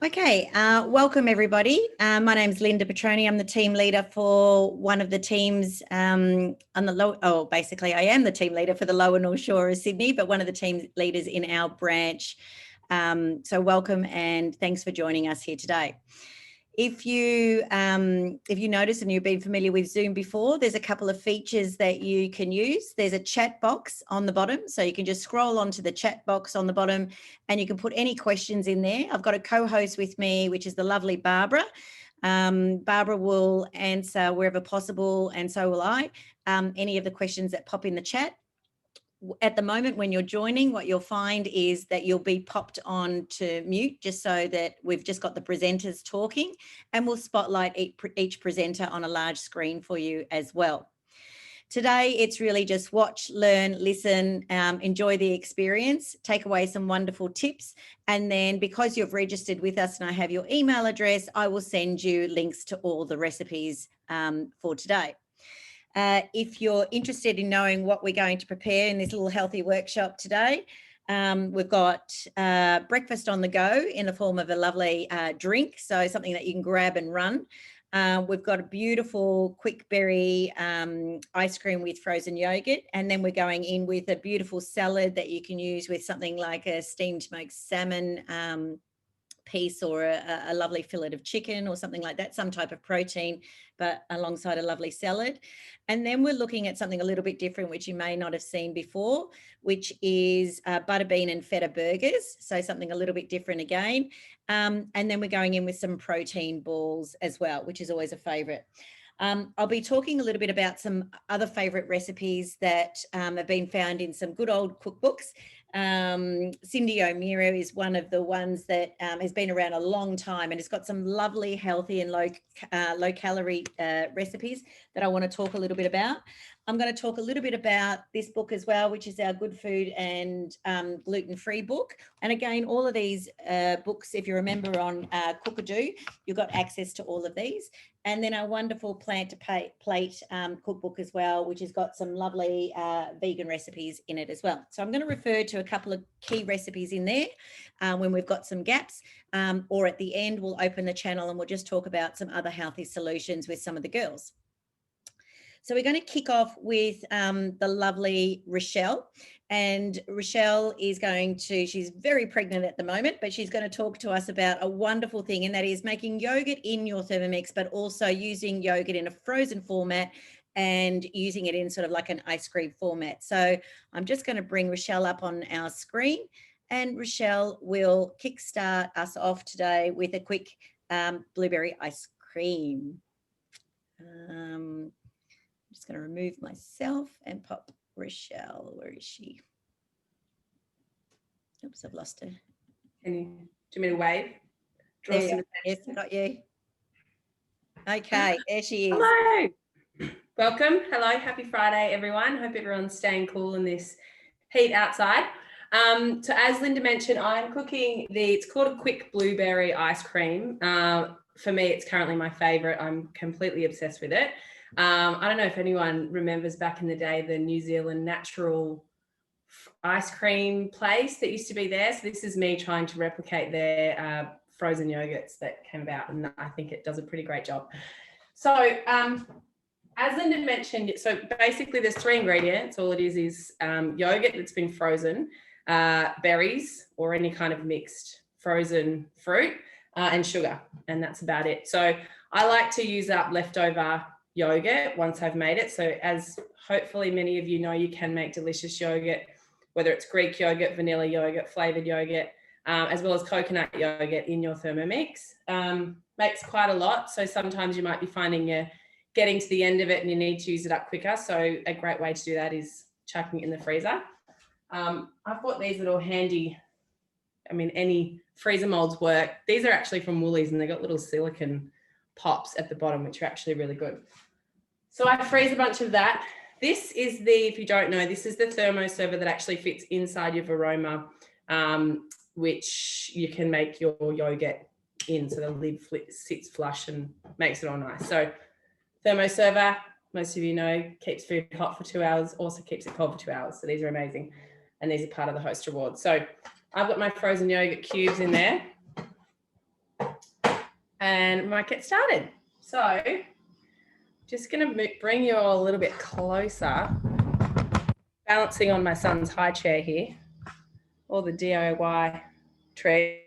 Okay, welcome everybody. My name's Linda Petroni. I'm the team leader for one of the teams on the basically I am the team leader for the Lower North Shore of Sydney, but one of the team leaders in our branch. So welcome and thanks for joining us here today. If you notice and you've been familiar with Zoom before, there's a couple of features that you can use. There's a chat box on the bottom, so you can just scroll onto the chat box on the bottom and you can put any questions in there. I've got a co-host with me, which is the lovely Barbara. Barbara will answer wherever possible, and so will I, any of the questions that pop in the chat. At the moment when you're joining, what you'll find is that you'll be popped on to mute just so that we've just got the presenters talking, and we'll spotlight each presenter on a large screen for you as well. Today, it's really just watch, learn, listen, enjoy the experience, take away some wonderful tips. And then because you've registered with us and I have your email address, I will send you links to all the recipes for today. If you're interested in knowing what we're going to prepare in this little healthy workshop today, we've got breakfast on the go in the form of a lovely drink, so something that you can grab and run. We've got a beautiful quick berry ice cream with frozen yogurt, and then we're going in with a beautiful salad that you can use with something like a steamed smoked salmon piece or a lovely fillet of chicken or something like that, some type of protein, but alongside a lovely salad. And then we're looking at something a little bit different, which you may not have seen before, which is butter bean and feta burgers. So something a little bit different again. And then we're going in with some protein balls as well, which is always a favorite. I'll be talking a little bit about some other favorite recipes that have been found in some good old cookbooks. Cindy O'Meara is one of the ones that has been around a long time, and it's got some lovely, healthy and low calorie recipes that I want to talk a little bit about. I'm going to talk a little bit about this book as well, which is our Good Food and Gluten-Free book. And again, all of these books, if you remember on Cookadoo, you've got access to all of these. And then our wonderful Plant to Plate cookbook as well, which has got some lovely vegan recipes in it as well. So I'm going to refer to a couple of key recipes in there when we've got some gaps, or at the end, we'll open the channel and we'll just talk about some other healthy solutions with some of the girls. So we're going to kick off with the lovely Rochelle. And Rochelle is she's very pregnant at the moment, but she's going to talk to us about a wonderful thing, and that is making yogurt in your Thermomix, but also using yogurt in a frozen format and using it in sort of like an ice cream format. So I'm just going to bring Rochelle up on our screen, and Rochelle will kickstart us off today with a quick blueberry ice cream. I'm just going to remove myself and pop Rochelle. Where is she? Oops, I've lost her. Do you want me to wave? Yes, got you. Okay, there she is. Hello. Welcome. Hello. Happy Friday, everyone. Hope everyone's staying cool in this heat outside. So as Linda mentioned, I'm cooking it's called a quick blueberry ice cream. For me, it's currently my favorite. I'm completely obsessed with it. I don't know if anyone remembers back in the day, the New Zealand natural ice cream place that used to be there. So this is me trying to replicate their frozen yogurts that came about, and I think it does a pretty great job. So as Linda mentioned, so basically there's 3 ingredients. All it is yogurt that's been frozen, berries or any kind of mixed frozen fruit, and sugar, and that's about it. So I like to use up leftover yogurt once I've made it. So as hopefully many of you know, you can make delicious yogurt, whether it's Greek yogurt, vanilla yogurt, flavored yogurt, as well as coconut yogurt in your Thermomix. Makes quite a lot. So sometimes you might be finding you're getting to the end of it and you need to use it up quicker. So a great way to do that is chucking it in the freezer. I've bought these little handy, any freezer molds work. These are actually from Woolies, and they've got little silicone pops at the bottom, which are actually really good. So I freeze a bunch of that. This is if you don't know, this is the Thermo server that actually fits inside your Varoma, which you can make your yogurt in. So the lid sits flush and makes it all nice. So Thermo server, most of you know, keeps food hot for 2 hours, also keeps it cold for 2 hours. So these are amazing. And these are part of the host rewards. So I've got my frozen yogurt cubes in there. and we might get started. So just going to bring you all a little bit closer, balancing on my son's high chair here, all the DIY tricks.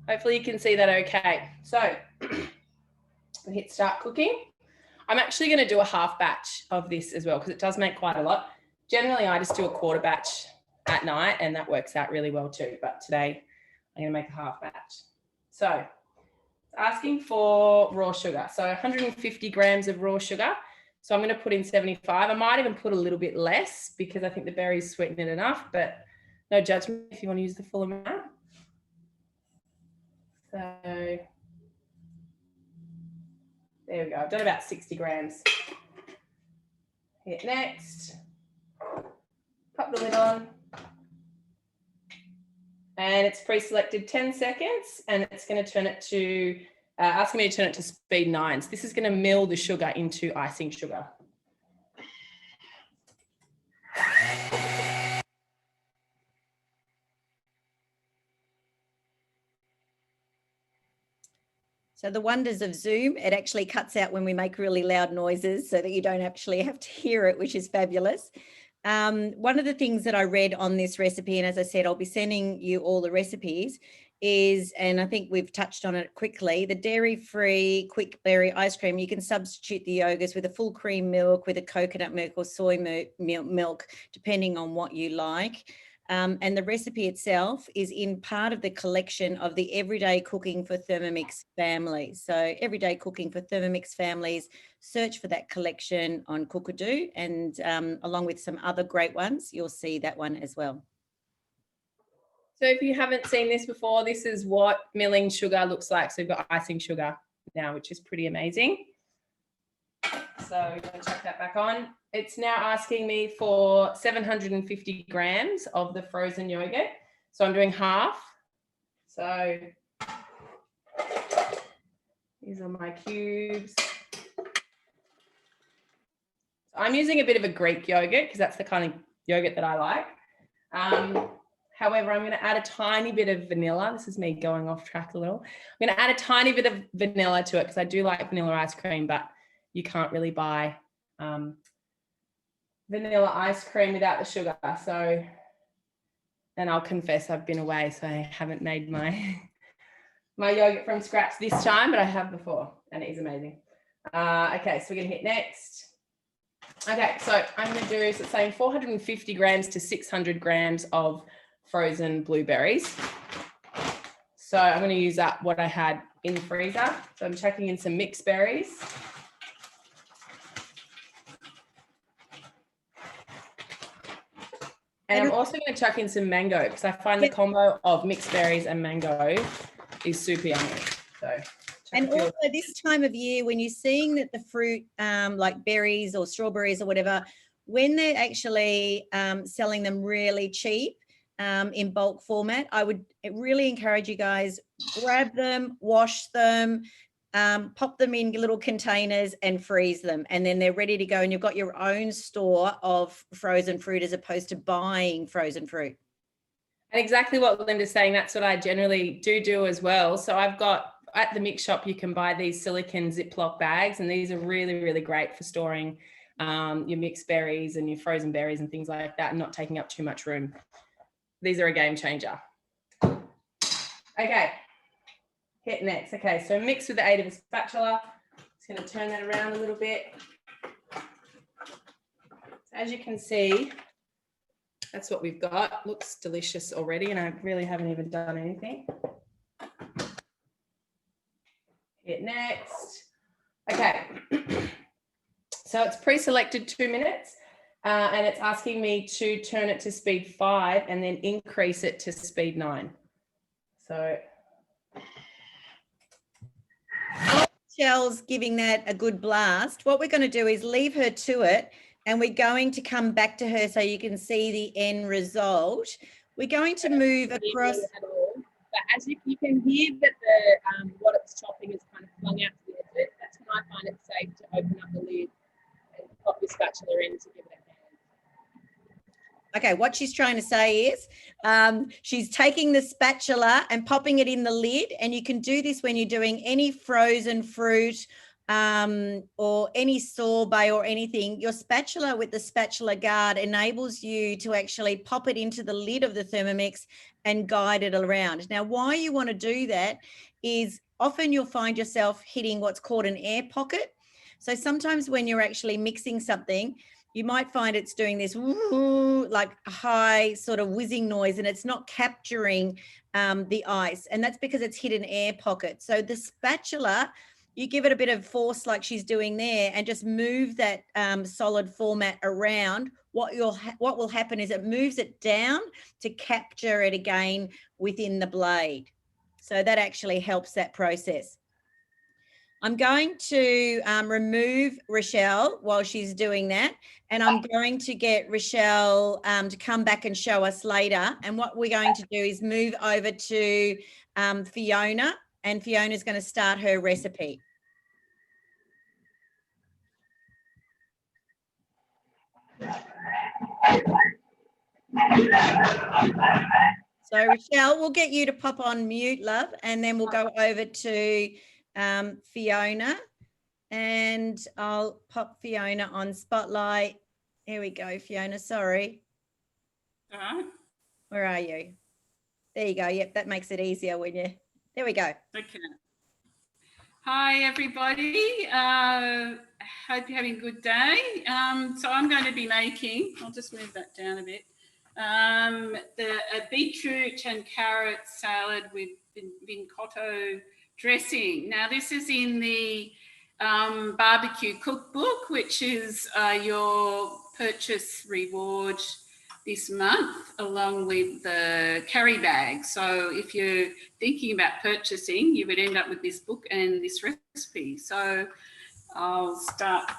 Hopefully you can see that okay. So we hit start cooking. I'm actually going to do a half batch of this as well because it does make quite a lot. Generally, I just do a quarter batch at night and that works out really well too. But today I'm going to make a half batch. So it's asking for raw sugar. So 150 grams of raw sugar. So I'm going to put in 75. I might even put a little bit less because I think the berries sweeten it enough, but no judgment if you want to use the full amount. So there we go. I've done about 60 grams. Hit next. Pop the lid on. And it's pre-selected 10 seconds and it's going to turn it to, asking me to turn it to speed 9. So this is going to mill the sugar into icing sugar. So the wonders of Zoom, it actually cuts out when we make really loud noises so that you don't actually have to hear it, which is fabulous. One of the things that I read on this recipe, and as I said, I'll be sending you all the recipes, is, and I think we've touched on it quickly, the dairy-free quick berry ice cream. You can substitute the yogurts with a full cream milk, with a coconut milk or soy milk, depending on what you like. And the recipe itself is in part of the collection of the Everyday Cooking for Thermomix families. So Everyday Cooking for Thermomix families, search for that collection on Cookadoo, and along with some other great ones, you'll see that one as well. So if you haven't seen this before, this is what milling sugar looks like. So we've got icing sugar now, which is pretty amazing. So I'm going to chuck that back on. It's now asking me for 750 grams of the frozen yogurt. So I'm doing half. So these are my cubes. I'm using a bit of a Greek yogurt because that's the kind of yogurt that I like. However, I'm going to add a tiny bit of vanilla. This is me going off track a little. I'm going to add a tiny bit of vanilla to it because I do like vanilla ice cream, but you can't really buy vanilla ice cream without the sugar. So, and I'll confess I've been away, so I haven't made my yogurt from scratch this time, but I have before, and it is amazing. Okay, so we're going to hit next. Okay, so I'm going to do, so it's saying 450 grams to 600 grams of frozen blueberries. So I'm going to use up what I had in the freezer. So I'm chucking in some mixed berries. And I'm also going to chuck in some mango because I find the combo of mixed berries and mango is super yummy. So, and also this time of year, when you're seeing that the fruit, like berries or strawberries or whatever, when they're actually selling them really cheap in bulk format, I would really encourage you guys, grab them, wash them, pop them in little containers and freeze them, and then they're ready to go, and you've got your own store of frozen fruit as opposed to buying frozen fruit. And exactly what Linda's saying, that's what I generally do as well. So I've got, at the mix shop, you can buy these silicone Ziploc bags, and these are really, really great for storing your mixed berries and your frozen berries and things like that, and not taking up too much room. These are a game changer. Okay, hit next. Okay, so mix with the aid of a spatula. Just going to turn that around a little bit. So as you can see, that's what we've got. Looks delicious already, and I really haven't even done anything. Hit next. Okay. So it's pre-selected 2 minutes, and it's asking me to turn it to speed 5 and then increase it to speed 9. So Michelle's giving that a good blast. What we're going to do is leave her to it, and we're going to come back to her so you can see the end result. We're going to move across. But as you can hear that the what it's chopping is kind of flung out to the edge, that's when I find it safe to open up the lid and pop your spatula in to give it a hand. Okay, what she's trying to say is she's taking the spatula and popping it in the lid, and you can do this when you're doing any frozen fruit or any sorbet or anything. Your spatula with the spatula guard enables you to actually pop it into the lid of the Thermomix and guide it around. Now, why you want to do that is often you'll find yourself hitting what's called an air pocket. So sometimes when you're actually mixing something, you might find it's doing this like high sort of whizzing noise, and it's not capturing the ice. And that's because it's hit an air pocket. So the spatula, you give it a bit of force like she's doing there and just move that solid format around. What will happen is it moves it down to capture it again within the blade. So that actually helps that process. I'm going to remove Rochelle while she's doing that, and I'm going to get Rochelle to come back and show us later. And what we're going to do is move over to Fiona, and Fiona's going to start her recipe. So Rochelle, we'll get you to pop on mute, love, and then we'll go over to Fiona, and I'll pop Fiona on spotlight. Here we go, Fiona, sorry. All right. Where are you? There you go. Yep, that makes it easier when you, there we go. Okay. Hi, everybody. Hope you're having a good day. So I'm going to be making, I'll just move that down a bit, a beetroot and carrot salad with vincotto dressing. Now, this is in the barbecue cookbook, which is your purchase reward this month, along with the carry bag. So if you're thinking about purchasing, you would end up with this book and this recipe. So I'll start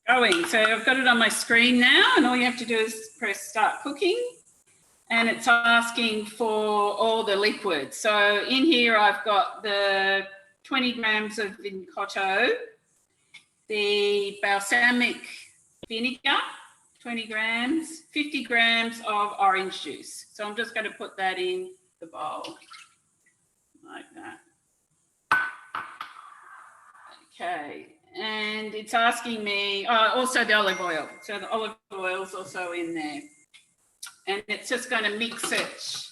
going. So I've got it on my screen now, and all you have to do is press start cooking, and it's asking for all the liquids. So in here I've got the 20 grams of vincotto, the balsamic vinegar, 20 grams, 50 grams of orange juice. So I'm just going to put that in the bowl like that. Okay, and it's asking me, also the olive oil. So the olive oil is also in there. And it's just going to mix it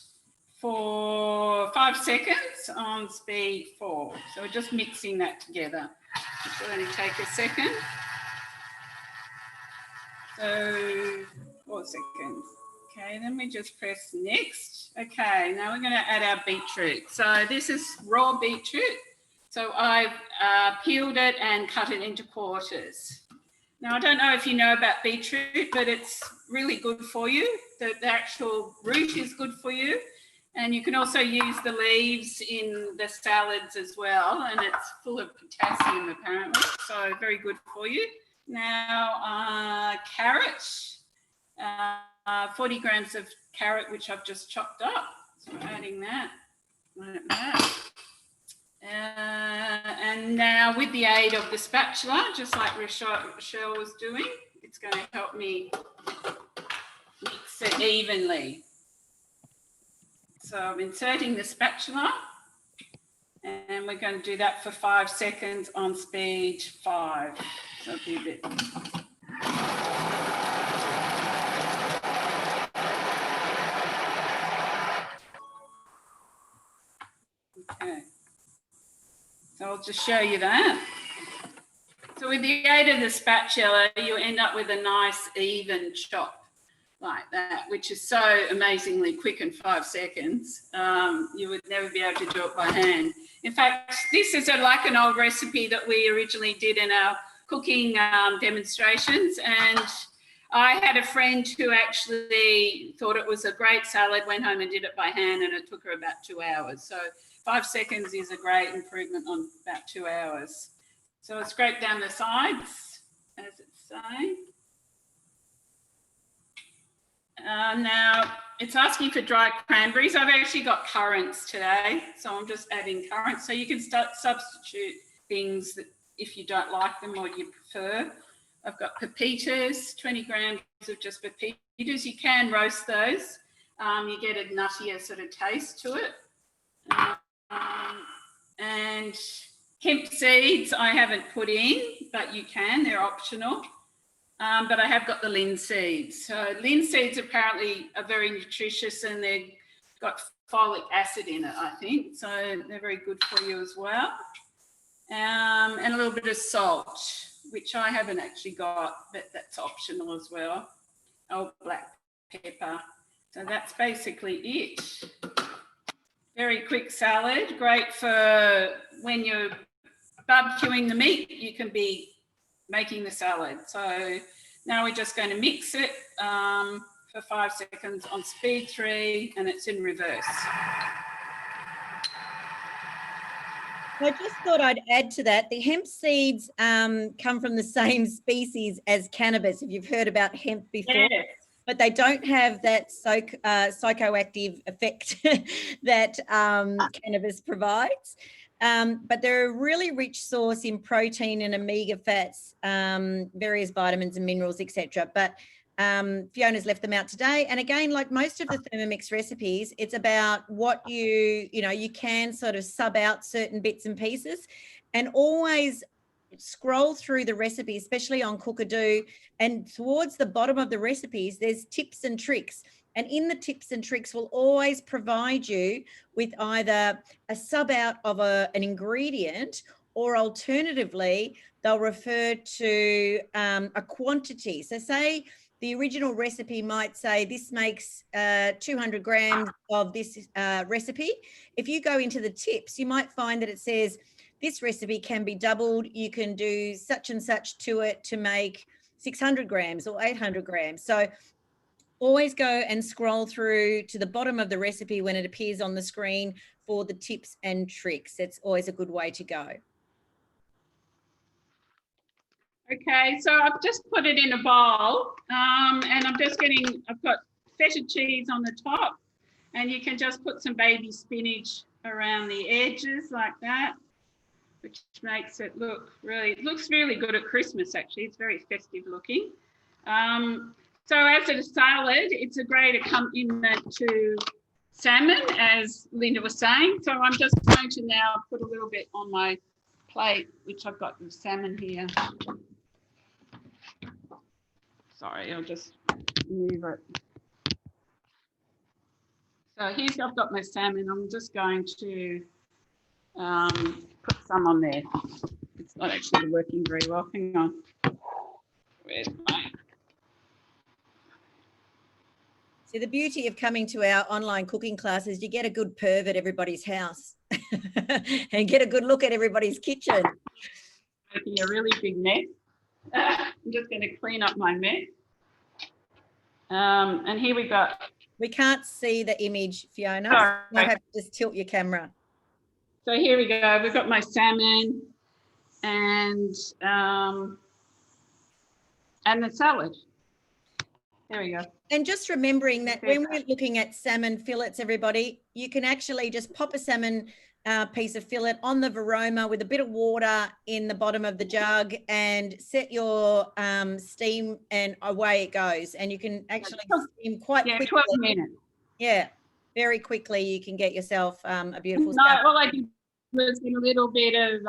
for 5 seconds on speed 4. So we're just mixing that together. It's going to take a second. So 4 seconds. Okay, then we just press next. Okay, now we're going to add our beetroot. So this is raw beetroot. So I've peeled it and cut it into quarters. Now, I don't know if you know about beetroot, but it's really good for you. The actual root is good for you. And you can also use the leaves in the salads as well. And it's full of potassium, apparently. So very good for you. Now, carrot, 40 grams of carrot, which I've just chopped up. So we're adding that like that. And now with the aid of the spatula, just like Rochelle was doing, it's going to help me mix it evenly. So I'm inserting the spatula, and we're going to do that for 5 seconds on speed 5. So it'll be a bit. Okay. So I'll just show you that. So with the aid of the spatula, you end up with a nice even chop like that, which is so amazingly quick in 5 seconds. You would never be able to do it by hand. In fact, this is like an old recipe that we originally did in our cooking demonstrations, and I had a friend who actually thought it was a great salad, went home and did it by hand, and it took her about 2 hours. So 5 seconds is a great improvement on about 2 hours. So I scrape down the sides, as it's saying. Now, it's asking for dried cranberries. I've actually got currants today, so I'm just adding currants. So you can start substitute things that if you don't like them or you prefer. I've got pepitas, 20 grams of just pepitas. You can roast those. You get a nuttier sort of taste to it. And hemp seeds I haven't put in, but you can, they're optional. But I have got the linseeds. So linseeds apparently are very nutritious and they've got folic acid in it, I think. So they're very good for you as well. And a little bit of salt, which I haven't actually got, but that's optional as well. Oh, black pepper. So that's basically it. Very quick salad, great for when you're barbecuing the meat, you can be making the salad. So now we're just going to mix it for 5 seconds on speed 3 and it's in reverse. I just thought I'd add to that. The hemp seeds come from the same species as cannabis, if you've heard about hemp before. Yes. But they don't have that psychoactive effect that cannabis provides. But they're a really rich source in protein and omega fats, various vitamins and minerals, etc. But Fiona's left them out today. And again, like most of the Thermomix recipes, it's about what you can sort of sub out certain bits and pieces, and always scroll through the recipe, especially on Cookadoo, and towards the bottom of the recipes, there's tips and tricks. And in the tips and tricks will always provide you with either a sub out of an ingredient, or alternatively, they'll refer to a quantity. So say the original recipe might say this makes 200 grams of this recipe. If you go into the tips, you might find that it says this recipe can be doubled. You can do such and such to it to make 600 grams or 800 grams. So always go and scroll through to the bottom of the recipe when it appears on the screen for the tips and tricks. It's always a good way to go. Okay, so I've just put it in a bowl and I've got feta cheese on the top, and you can just put some baby spinach around the edges like that, which makes it looks really good at Christmas, actually. It's very festive looking. So as a salad, it's a great accompaniment to salmon, as Linda was saying. So I'm just going to now put a little bit on my plate, which I've got the salmon here. Sorry, I'll just move it. So I've got my salmon. I'm just going to put some on there. It's not actually working very well. Hang on. Where's my... See, the beauty of coming to our online cooking classes, you get a good perv at everybody's house and get a good look at everybody's kitchen. Making a really big mess. I'm just going to clean up my mess. And here we go. We can't see the image, Fiona. Sorry. So you have to just tilt your camera. So here we go. We've got my salmon and the salad. There we go. And just remembering that when we're looking at salmon fillets, everybody, you can actually just pop a salmon piece of fillet on the varoma with a bit of water in the bottom of the jug and set your steam, and away it goes. And you can actually steam quite quickly. 12 minutes. Yeah, very quickly you can get yourself a beautiful salad. All I did was get a little bit of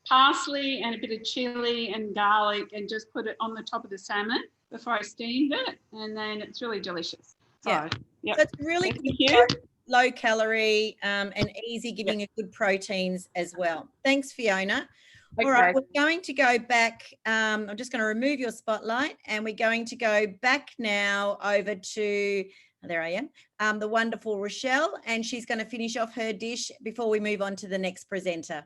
parsley and a bit of chili and garlic and just put it on the top of the salmon before I steamed it, and then it's really delicious. So, so it's really quick, low calorie and easy, giving you good proteins as well. Thanks, Fiona. Okay. All right, we're going to go back. I'm just going to remove your spotlight, and we're going to go back now over to, there I am, the wonderful Rochelle, and she's going to finish off her dish before we move on to the next presenter.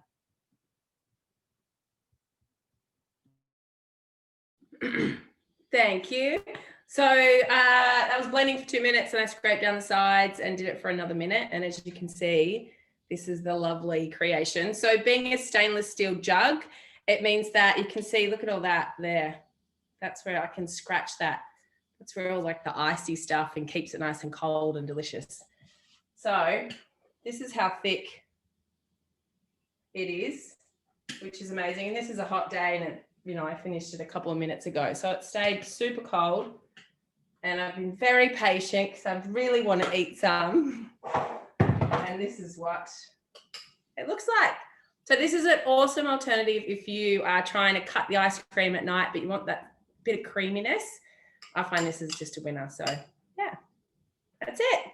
Thank you. So that was blending for 2 minutes, and I scraped down the sides and did it for another minute. And as you can see, this is the lovely creation. So being a stainless steel jug, it means that you can see, look at all that there. That's where I can scratch that. That's where all like the icy stuff, and keeps it nice and cold and delicious. So this is how thick it is, which is amazing. And this is a hot day, and I finished it a couple of minutes ago. So it stayed super cold, and I've been very patient because I really want to eat some. And this is what it looks like. So this is an awesome alternative if you are trying to cut the ice cream at night, but you want that bit of creaminess. I find this is just a winner. So yeah, that's it.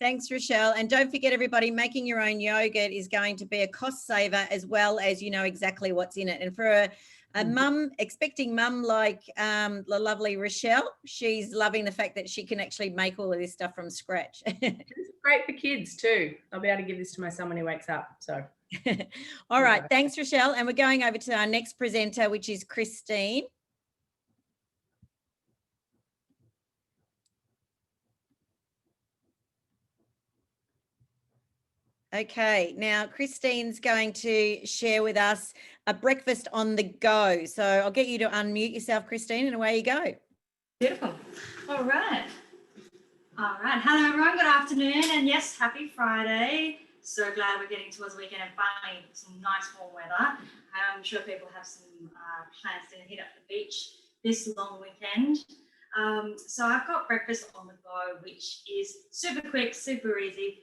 Thanks, Rochelle. And don't forget, everybody, making your own yogurt is going to be a cost saver, as well as you know exactly what's in it. And for a mum, expecting mum like the lovely Rochelle, she's loving the fact that she can actually make all of this stuff from scratch. It's great for kids too. I'll be able to give this to my son when he wakes up. So all right, thanks, Rochelle. And we're going over to our next presenter, which is Christine. Okay, now Christine's going to share with us a breakfast on the go. So I'll get you to unmute yourself, Christine, and away you go. Beautiful. All right. All right. Hello, everyone. Good afternoon. And yes, happy Friday. So glad we're getting towards the weekend and finally some nice warm weather. I'm sure people have some plans to hit up the beach this long weekend. So I've got breakfast on the go, which is super quick, super easy,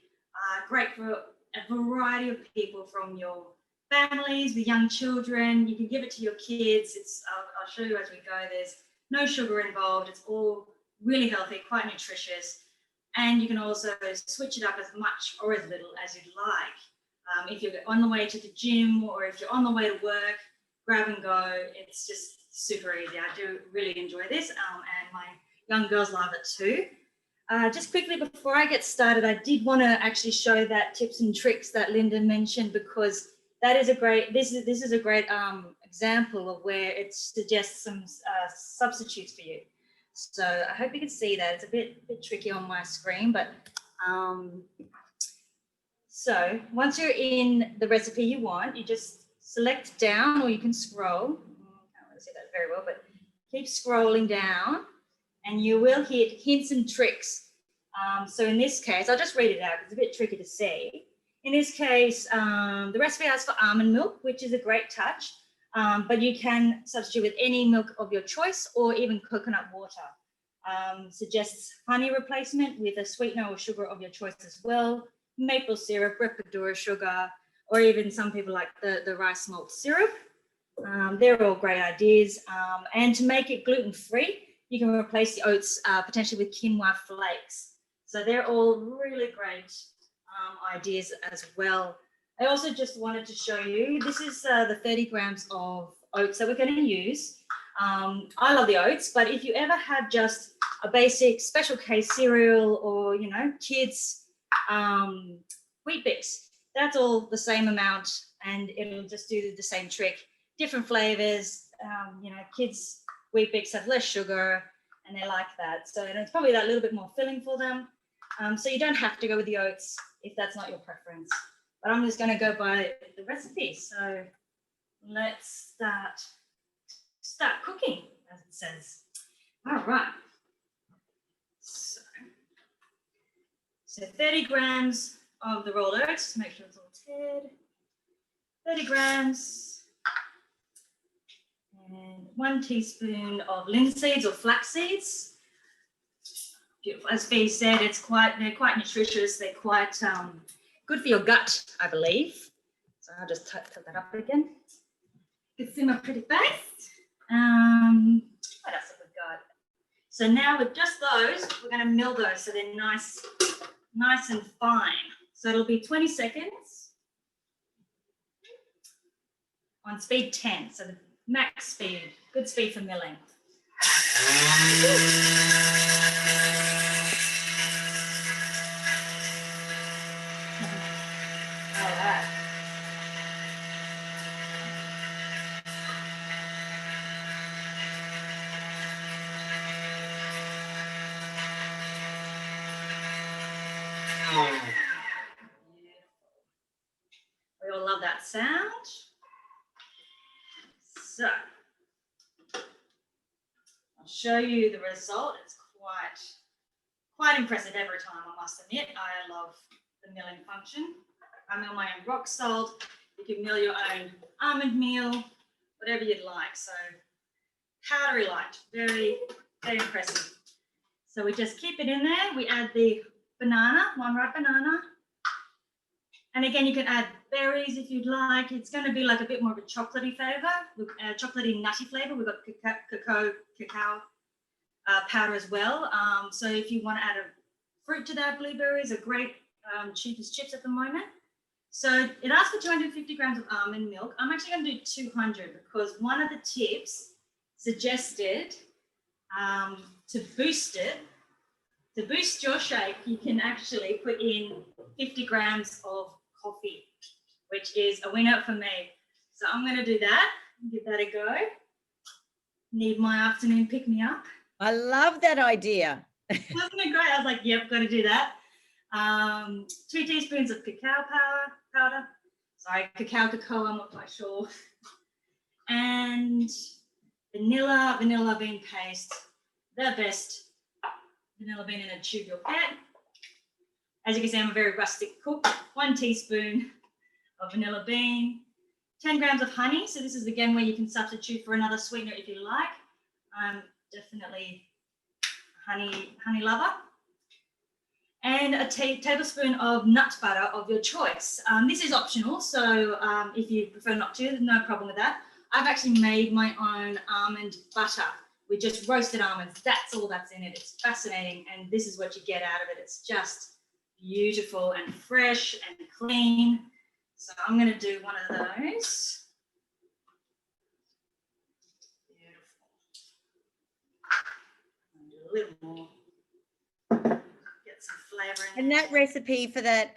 great for a variety of people, from your families with young children. You can give it to your kids. I'll show you as we go. There's no sugar involved. It's all really healthy, quite nutritious. And you can also switch it up as much or as little as you'd like. If you're on the way to the gym or if you're on the way to work, grab and go. It's just super easy. I do really enjoy this, and my young girls love it too. Just quickly before I get started, I did want to actually show that tips and tricks that Linda mentioned, because that is a great, this is a great example of where it suggests some substitutes for you. So I hope you can see that. It's a bit tricky on my screen, but so once you're in the recipe you want, you just select down, or you can scroll. I can't really see that very well, but keep scrolling down and you will hit hints and tricks. So in this case, I'll just read it out because it's a bit tricky to see. In this case, the recipe asks for almond milk, which is a great touch, but you can substitute with any milk of your choice or even coconut water. Suggests honey replacement with a sweetener or sugar of your choice as well, maple syrup, repadura sugar, or even some people like the rice malt syrup. They're all great ideas. And to make it gluten-free, you can replace the oats potentially with quinoa flakes. So they're all really great ideas as well. I also just wanted to show you, this is the 30 grams of oats that we're going to use. I love the oats, but if you ever have just a basic special case cereal or, you know, kids wheat bix, that's all the same amount and it'll just do the same trick. Different flavors, you know, kids wheat bix have less sugar and they like that. So it's probably that little bit more filling for them. So you don't have to go with the oats if that's not your preference. But I'm just going to go by the recipe. So let's start cooking, as it says. All right. So 30 grams of the rolled oats. Make sure it's all tied. 30 grams. And 1 teaspoon of linseeds or flax seeds. Beautiful. As Fee said, they're quite nutritious. They're quite good for your gut, I believe. So I'll just tuck that up again. You can see my pretty face. What else have we got? So now with just those, we're going to mill those so they're nice and fine. So it'll be 20 seconds on speed 10. So the max speed, good speed for milling. All right. We all love that sound. So I'll show you the result. It's quite impressive every time, I must admit. I love the milling function. I mill my own rock salt. You can mill your own almond meal whatever you'd like. So powdery light, very, very impressive. So we just keep it in there. We add the banana, one ripe banana. And again, you can add berries if you'd like. It's going to be like a bit more of a chocolatey flavor, chocolatey nutty flavor. We've got cacao powder as well. So if you want to add a fruit to that, blueberries are great cheapest chips at the moment. So it asks for 250 grams of almond milk. I'm actually going to do 200 because one of the tips suggested to boost it, to boost your shake, you can actually put in 50 grams of coffee, which is a winner for me. So I'm going to do that, give that a go. Need my afternoon pick me up. I love that idea. Wasn't it great? I was like, yep, got to do that. 2 teaspoons of cacao powder. Sorry, cocoa, I'm not quite sure. And vanilla bean paste, the best vanilla bean in a tube you'll get. As you can see, I'm a very rustic cook. 1 teaspoon of vanilla bean, 10 grams of honey. So this is again where you can substitute for another sweetener if you like. I'm definitely a honey lover. And a tablespoon of nut butter of your choice. This is optional, so if you prefer not to, no problem with that. I've actually made my own almond butter with just roasted almonds. That's all that's in it. It's fascinating, and this is what you get out of it. It's just beautiful and fresh and clean. So I'm going to do one of those. Beautiful. And do a little more. Get some flavour in And there. that recipe for that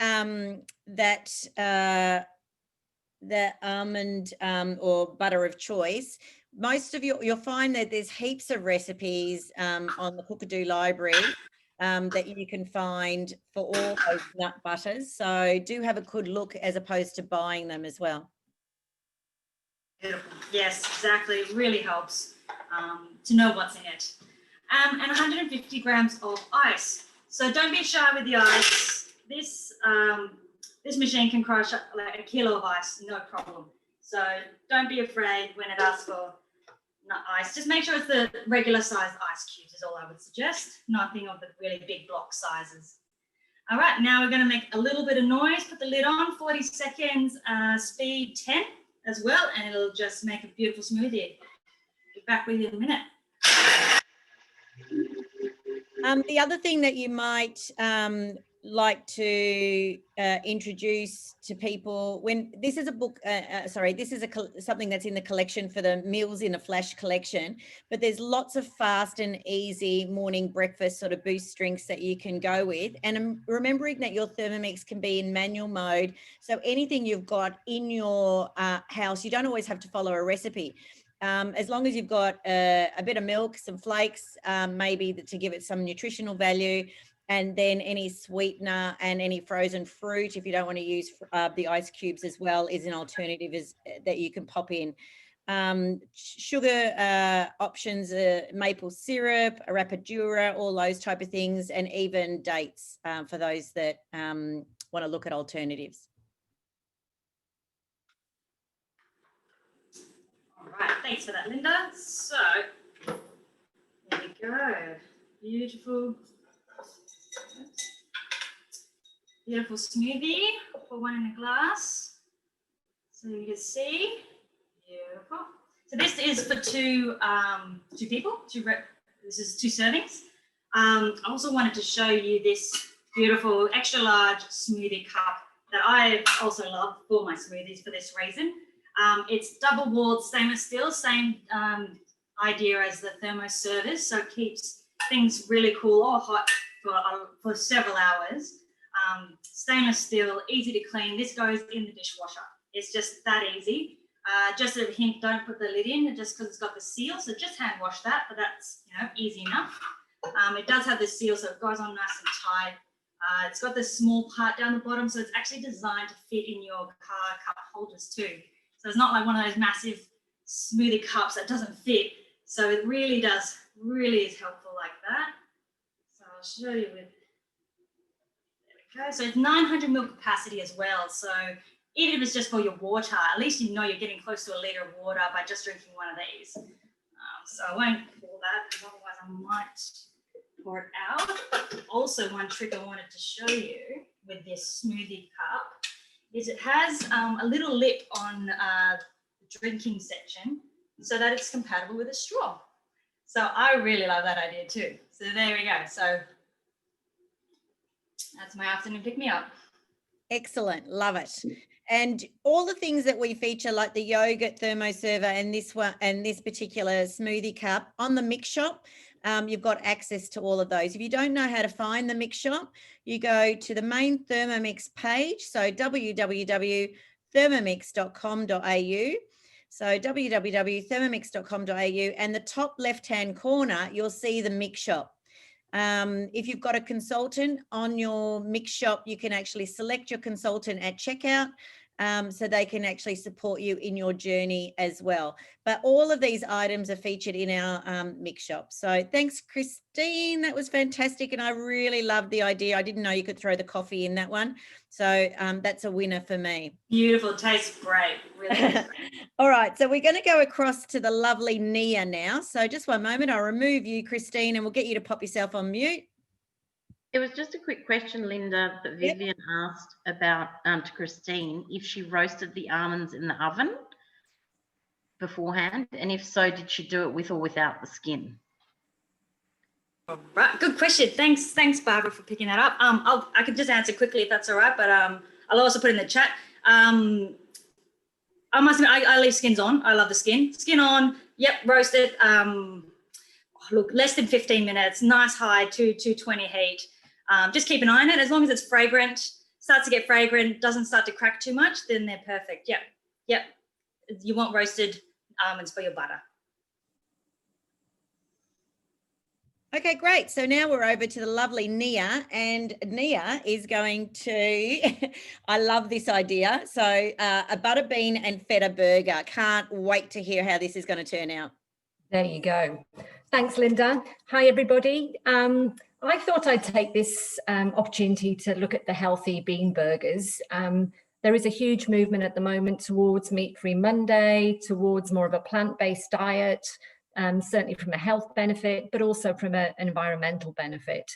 the almond or butter of choice, most of you'll find that there's heaps of recipes on the Cookadoo library that you can find for all those nut butters. So do have a good look as opposed to buying them as well. Beautiful. Yes, exactly. It really helps to know what's in it. And 150 grams of ice. So don't be shy with the ice. This machine can crush like a kilo of ice, no problem. So don't be afraid when it asks for ice. Just make sure it's the regular sized ice cubes is all I would suggest. Nothing of the really big block sizes. All right, now we're going to make a little bit of noise. Put the lid on, 40 seconds, speed 10 as well, and it'll just make a beautiful smoothie. Be back with you in a minute. The other thing that you might like to introduce to people, when this is a book, this is something that's in the collection for the Meals in a Flash collection, but there's lots of fast and easy morning breakfast sort of boost drinks that you can go with. And remembering that your Thermomix can be in manual mode, so anything you've got in your house, you don't always have to follow a recipe. As long as you've got a bit of milk, some flakes, maybe to give it some nutritional value, and then any sweetener and any frozen fruit, if you don't want to use the ice cubes as well, is an alternative that you can pop in. Sugar options, maple syrup, a rapadura, all those type of things, and even dates for those that want to look at alternatives. All right, thanks for that, Linda. So, there we go. Beautiful. Beautiful smoothie. Put one in a glass. So you can see. Beautiful. So this is for two people. This is 2 servings. I also wanted to show you this beautiful extra large smoothie cup that I also love for my smoothies for this reason. It's double-walled stainless steel, same idea as the Thermo servers, so it keeps things really cool or hot for several hours. Stainless steel, easy to clean. This goes in the dishwasher. It's just that easy. Just a hint, don't put the lid in just because it's got the seal, so just hand wash that, but that's easy enough. It does have the seal, so it goes on nice and tight. It's got this small part down the bottom, so it's actually designed to fit in your car cup holders too. So it's not like one of those massive smoothie cups that doesn't fit. So it really is helpful like that. So I'll show you with, there we go. So it's 900 ml capacity as well. So even if it's just for your water, at least you know you're getting close to a litre of water by just drinking one of these. So I won't pour that because otherwise I might pour it out. But also one trick I wanted to show you with this smoothie cup is it has a little lip on the drinking section so that it's compatible with a straw. So I really love that idea too. So there we go. So that's my afternoon pick-me-up. Excellent. Love it. And all the things that we feature, like the yogurt thermo server and this one and this particular smoothie cup on the Mix Shop, you've got access to all of those. If you don't know how to find the Mix Shop, you go to the main Thermomix page. So www.thermomix.com.au. So www.thermomix.com.au, and the top left-hand corner, you'll see the Mix Shop. If you've got a consultant on your Mix Shop, you can actually select your consultant at checkout, so they can actually support you in your journey as well. But all of these items are featured in our Mix Shop. So thanks, Christine. That was fantastic. And I really loved the idea. I didn't know you could throw the coffee in that one. So that's a winner for me. Beautiful. Tastes great. Really tastes great. All right. So we're going to go across to the lovely Nia now. So just one moment. I'll remove you, Christine, and we'll get you to pop yourself on mute. It was just a quick question, Linda, that Vivian asked about to Christine, if she roasted the almonds in the oven beforehand, and if so, did she do it with or without the skin? All right, good question. Thanks, Barbara, for picking that up. I can just answer quickly if that's all right, but I'll also put in the chat. I must admit, I leave skins on. I love the skin. Skin on. Yep, roasted. Look, less than 15 minutes. Nice high 220 heat. Just keep an eye on it. As long as it's fragrant, starts to get fragrant, doesn't start to crack too much, then they're perfect. Yep. You want roasted almonds for your butter. Okay, great. So now we're over to the lovely Nia, and Nia is going to, I love this idea. So a butter bean and feta burger. Can't wait to hear how this is going to turn out. There you go. Thanks, Linda. Hi, everybody. I thought I'd take this opportunity to look at the healthy bean burgers. There is a huge movement at the moment towards Meat-Free Monday, towards more of a plant-based diet, certainly from a health benefit, but also from an environmental benefit.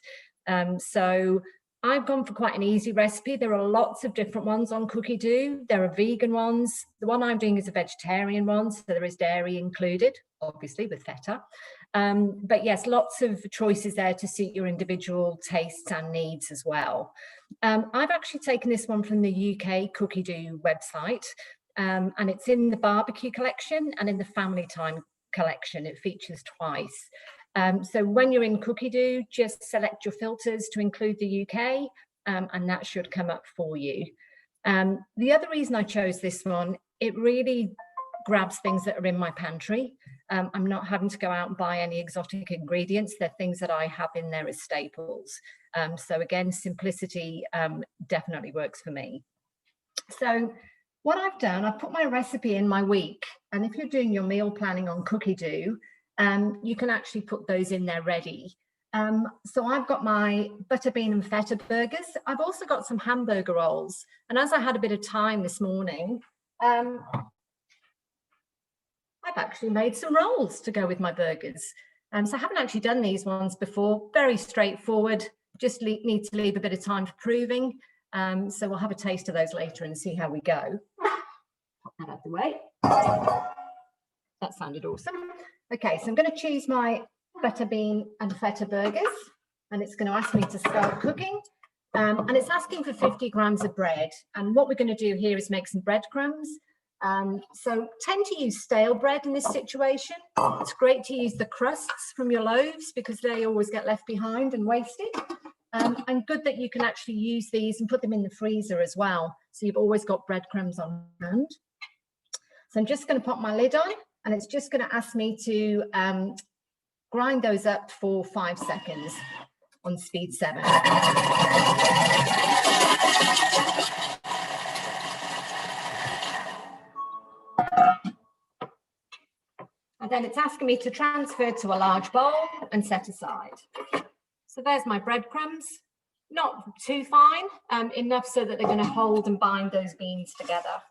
So I've gone for quite an easy recipe. There are lots of different ones on Cookie Do. There are vegan ones. The one I'm doing is a vegetarian one, so there is dairy included, obviously with feta. But yes, lots of choices there to suit your individual tastes and needs as well. I've actually taken this one from the UK Cookie Do website, and it's in the barbecue collection and in the family time collection. It features twice. So when you're in Cookie Do, just select your filters to include the UK, and that should come up for you. The other reason I chose this one, it really grabs things that are in my pantry. I'm not having to go out and buy any exotic ingredients. They're things that I have in there as staples. So again, simplicity definitely works for me. So what I've done, I've put my recipe in my week. And if you're doing your meal planning on Cookie Do, you can actually put those in there ready. So I've got my butter bean and feta burgers. I've also got some hamburger rolls. And as I had a bit of time this morning, I've actually made some rolls to go with my burgers. So I haven't actually done these ones before. Very straightforward, just need to leave a bit of time for proving. So we'll have a taste of those later and see how we go. Pop that out of the way. That sounded awesome. Okay, so I'm going to choose my butter bean and feta burgers, and it's going to ask me to start cooking. And it's asking for 50 grams of bread. And what we're going to do here is make some breadcrumbs. So tend to use stale bread in this situation. It's great to use the crusts from your loaves because they always get left behind and wasted. And good that you can actually use these and put them in the freezer as well. So you've always got breadcrumbs on hand. So I'm just going to pop my lid on, and it's just going to ask me to grind those up for 5 seconds on speed 7. And then it's asking me to transfer to a large bowl and set aside. So there's my breadcrumbs. not too fine, enough so that they're going to hold and bind those beans together.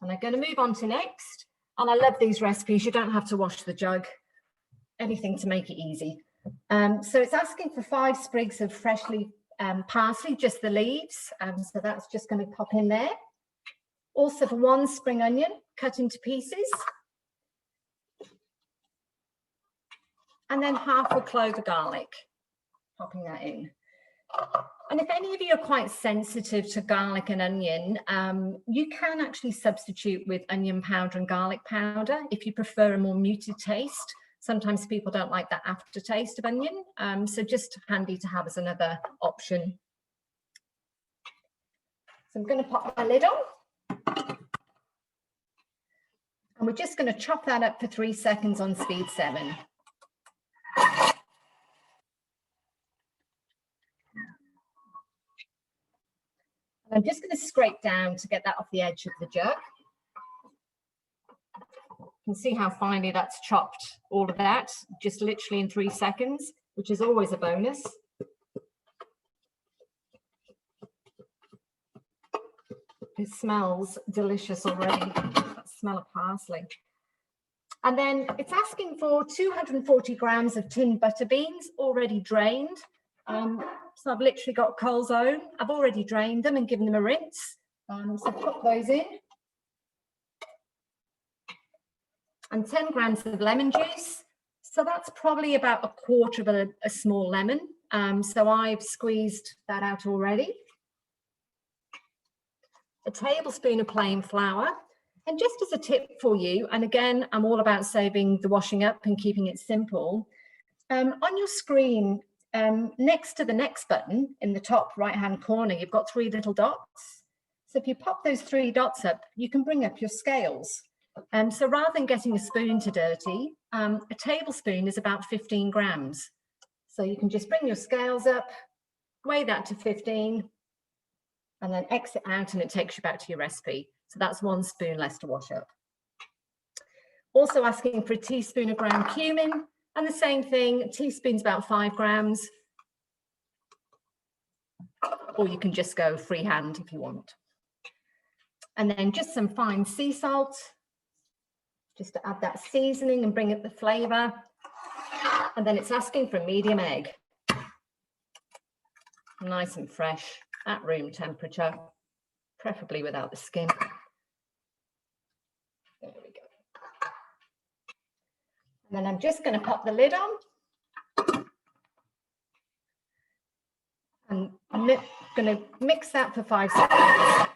And I'm going to move on to next. And I love these recipes. You don't have to wash the jug, anything to make it easy. So it's asking for 5 sprigs of freshly parsley, just the leaves. So that's just going to pop in there. Also for 1 spring onion cut into pieces. And then half a clove of garlic, popping that in. And if any of you are quite sensitive to garlic and onion, you can actually substitute with onion powder and garlic powder if you prefer a more muted taste. Sometimes people don't like that aftertaste of onion, so just handy to have as another option. So I'm going to pop my lid on. And we're just going to chop that up for 3 seconds on speed 7. I'm just going to scrape down to get that off the edge of the jug. You can see how finely that's chopped, all of that, just literally in 3 seconds, which is always a bonus. It smells delicious already, that smell of parsley. And then it's asking for 240 grams of tinned butter beans, already drained. So I've literally got Coles Own. I've already drained them and given them a rinse. So put those in. And 10 grams of lemon juice. So that's probably about 1/4 of a small lemon. So I've squeezed that out already. A tablespoon of plain flour. And just as a tip for you, and again, I'm all about saving the washing up and keeping it simple. On your screen, next to the next button in the top right-hand corner, you've got 3 little dots. So if you pop those 3 dots up, you can bring up your scales. So rather than getting a spoon to dirty, a tablespoon is about 15 grams. So you can just bring your scales up, weigh that to 15, and then exit out, and it takes you back to your recipe. So that's 1 spoon less to wash up. Also asking for a teaspoon of ground cumin, and the same thing, a teaspoon's about 5 grams. Or you can just go freehand if you want. And then just some fine sea salt, just to add that seasoning and bring up the flavour. And then it's asking for a medium egg. Nice and fresh, at room temperature, preferably without the skin. There we go. And then I'm just going to pop the lid on. And I'm going to mix that for 5 seconds.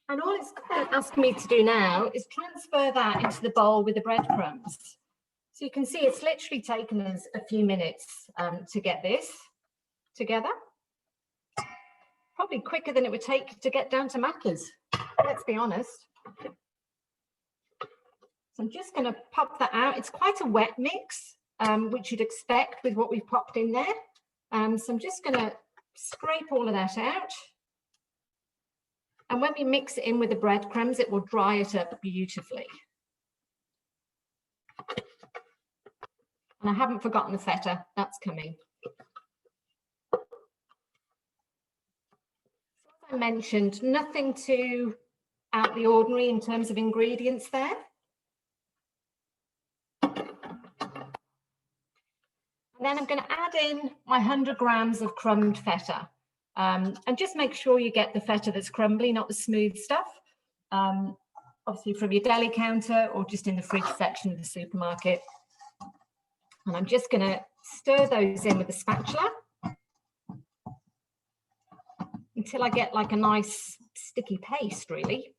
And all it's asking me to do now is transfer that into the bowl with the breadcrumbs. So you can see it's literally taken us a few minutes to get this together. Probably quicker than it would take to get down to Macca's, let's be honest. So I'm just going to pop that out. It's quite a wet mix, which you'd expect with what we've popped in there. So I'm just going to scrape all of that out. And when we mix it in with the breadcrumbs, it will dry it up beautifully. And I haven't forgotten the feta, that's coming. As I mentioned, nothing too out of the ordinary in terms of ingredients there. And then I'm going to add in my 100 grams of crumbed feta. And just make sure you get the feta that's crumbly, not the smooth stuff. Obviously from your deli counter or just in the fridge section of the supermarket. And I'm just going to stir those in with a spatula until I get like a nice sticky paste, really.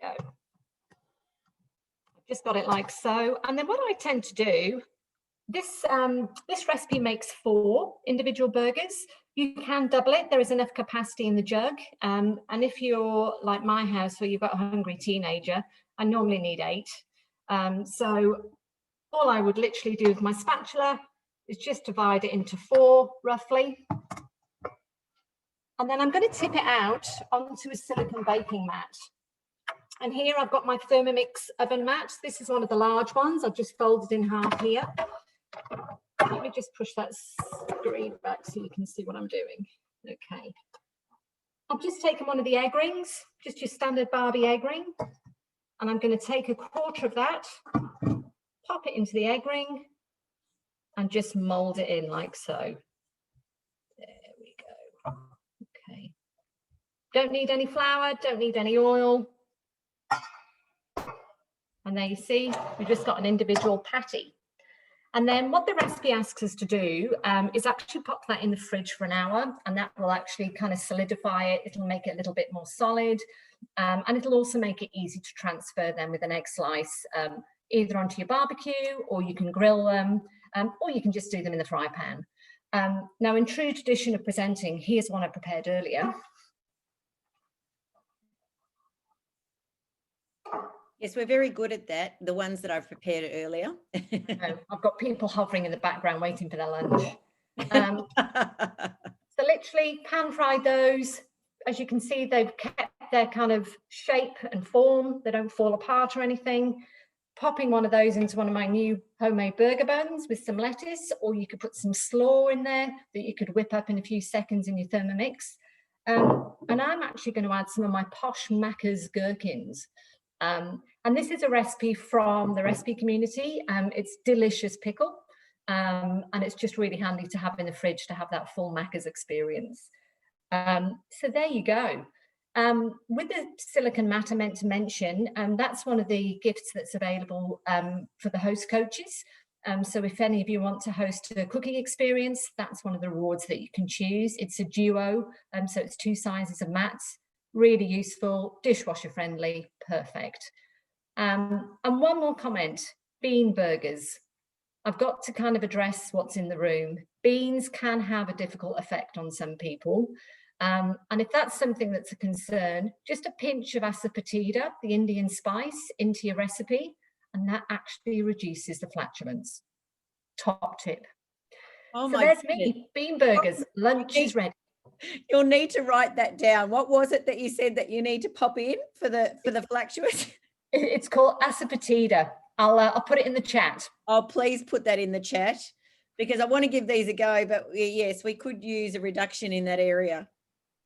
There we go. Just got it like so. And then what I tend to do This recipe makes 4 individual burgers. You can double it. There is enough capacity in the jug. And if you're like my house where you've got a hungry teenager, I normally need 8. So all I would literally do with my spatula is just divide it into 4 roughly. And then I'm going to tip it out onto a silicone baking mat. And here I've got my Thermomix oven mat. This is one of the large ones. I've just folded in half here. Let me just push that screen back so you can see what I'm doing. Okay. I've just taken one of the egg rings, just your standard Barbie egg ring. And I'm going to take a quarter of that, pop it into the egg ring, and just mold it in like so. There we go. Okay. Don't need any flour, don't need any oil. And there you see, we've just got an individual patty. And then what the recipe asks us to do is actually pop that in the fridge for an hour, and that will actually kind of solidify it. It'll make it a little bit more solid, and it'll also make it easy to transfer them with an egg slice, either onto your barbecue, or you can grill them, or you can just do them in the fry pan. Now, in true tradition of presenting, here's one I prepared earlier. Yes, we're very good at that, the ones that I've prepared earlier. I've got people hovering in the background waiting for their lunch. So literally pan fried those. As you can see, they've kept their kind of shape and form. They don't fall apart or anything. Popping one of those into one of my new homemade burger buns with some lettuce, or you could put some slaw in there that you could whip up in a few seconds in your Thermomix. And I'm actually going to add some of my posh Macca's gherkins. And this is a recipe from the recipe community. It's delicious pickle, and it's just really handy to have in the fridge to have that full Macca's experience. So there you go. With the silicone mat I meant to mention, that's one of the gifts that's available for the host coaches. So if any of you want to host a cooking experience, that's one of the rewards that you can choose. It's a duo, so it's 2 sizes of mats, really useful, dishwasher friendly, perfect. And one more comment, bean burgers. I've got to kind of address what's in the room. Beans can have a difficult effect on some people. And if that's something that's a concern, just a pinch of asafoetida, the Indian spice, into your recipe, and that actually reduces the flatulence. Top tip. Oh so my there's goodness. me, bean burgers, lunch is ready. You'll need to write that down. What was it that you said that you need to pop in for the fluctuous? It's called asafoetida. I'll put it in the chat. Oh, please put that in the chat, because I want to give these a go, but yes, we could use a reduction in that area.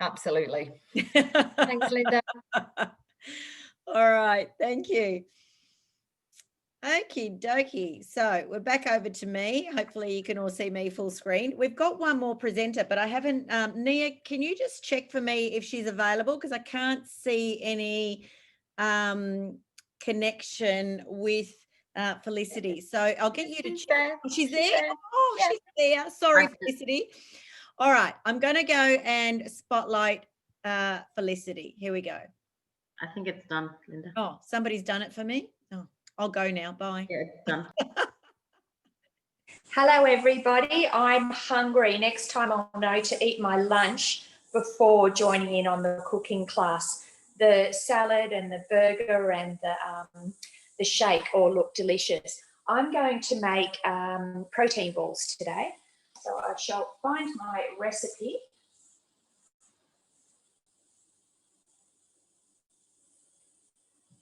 Absolutely. Thanks, Linda. All right, thank you. Okie dokie. So we're back over to me. Hopefully you can all see me full screen. We've got one more presenter, but I haven't. Nia, can you just check for me if she's available? Because I can't see any connection with Felicity. So I'll get you to check. She's there? Oh, yeah. She's there. Sorry, Felicity. All right, I'm going to go and spotlight Felicity. Here we go. I think it's done, Linda. Oh, somebody's done it for me? Oh, I'll go now. Bye. Yeah, it's done. Hello, everybody. I'm hungry. Next time I'll know to eat my lunch before joining in on the cooking class. The salad and the burger and the shake all look delicious. I'm going to make protein balls today. So I shall find my recipe.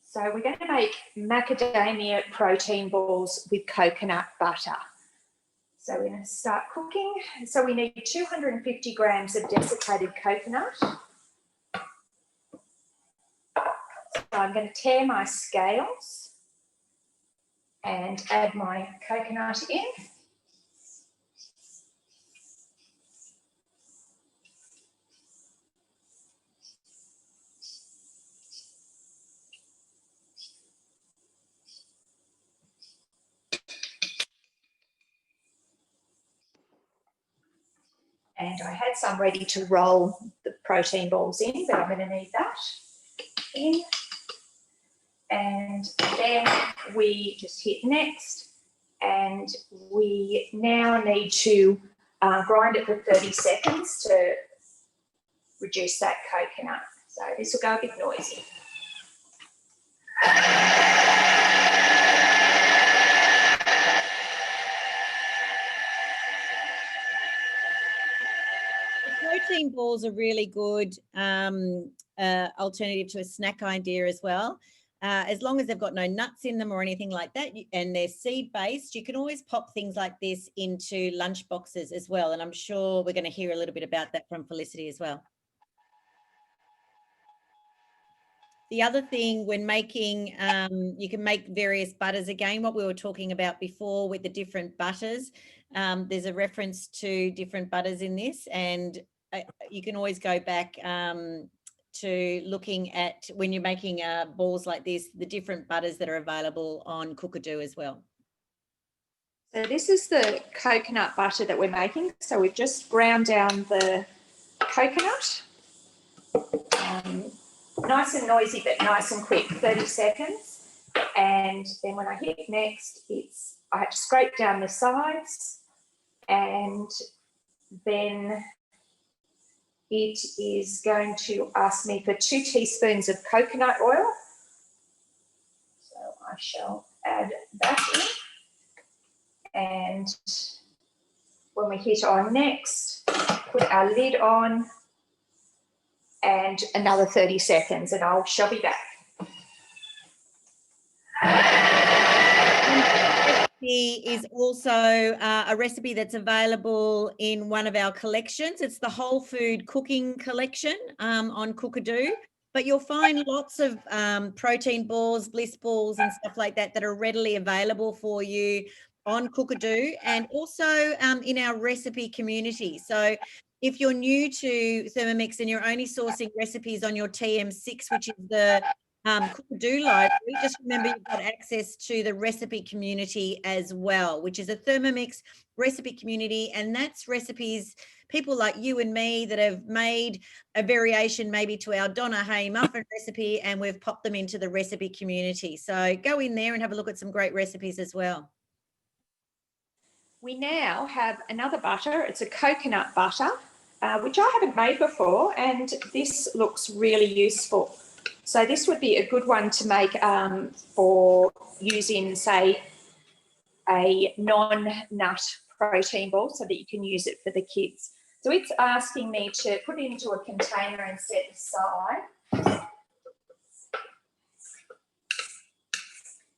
So we're going to make macadamia protein balls with coconut butter. So we're going to start cooking. So we need 250 grams of desiccated coconut. So I'm going to tear my scales and add my coconut in. And I had some ready to roll the protein balls in, but I'm going to need that in. And then we just hit next and we now need to grind it for 30 seconds to reduce that coconut. So this will go a bit noisy. Protein balls are really good alternative to a snack idea as well. As long as they've got no nuts in them or anything like that, and they're seed based, you can always pop things like this into lunch boxes as well. And I'm sure we're going to hear a little bit about that from Felicity as well. The other thing when making, you can make various butters again, what we were talking about before with the different butters. There's a reference to different butters in this, and you can always go back to looking at, when you're making balls like this, the different butters that are available on Cookadoo as well. So this is the coconut butter that we're making. So we've just ground down the coconut. Nice and noisy, but nice and quick, 30 seconds. And then when I hit next, I have to scrape down the sides, and then it is going to ask me for 2 teaspoons of coconut oil. So I shall add that in. And when we hit on next, put our lid on, and another 30 seconds, and I shall be back. Is also a recipe that's available in one of our collections. It's the Whole Food Cooking Collection on Cookadoo, but you'll find lots of protein balls, bliss balls and stuff like that that are readily available for you on Cookadoo, and also in our recipe community. So if you're new to Thermomix and you're only sourcing recipes on your TM6, which is the Cookadoo library, just remember you've got access to the recipe community as well, which is a Thermomix recipe community, and that's recipes, people like you and me that have made a variation maybe to our Donna Hay muffin recipe, and we've popped them into the recipe community. So go in there and have a look at some great recipes as well. We now have another butter. It's a coconut butter, which I haven't made before, and this looks really useful. So this would be a good one to make for using, say, a non-nut protein ball, so that you can use it for the kids. So it's asking me to put it into a container and set aside.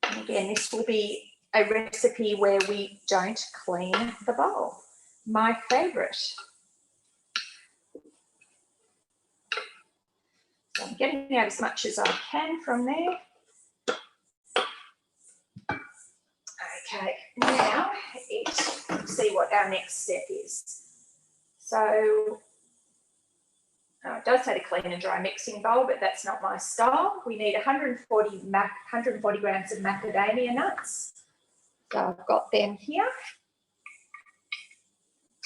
And again, this will be a recipe where we don't clean the bowl. My favourite. So I'm getting out as much as I can from there. Okay, now let's see what our next step is. So it does say to clean and dry mixing bowl, but that's not my style. We need 140 grams of macadamia nuts. So I've got them here.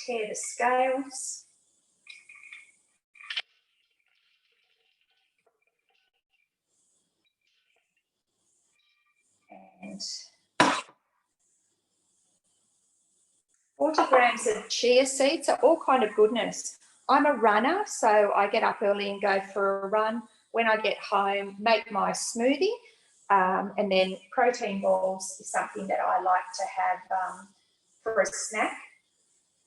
Tear the scales. And 40 grams of chia seeds, are all kind of goodness. I'm a runner, so I get up early and go for a run. When I get home, make my smoothie, and then protein balls is something that I like to have for a snack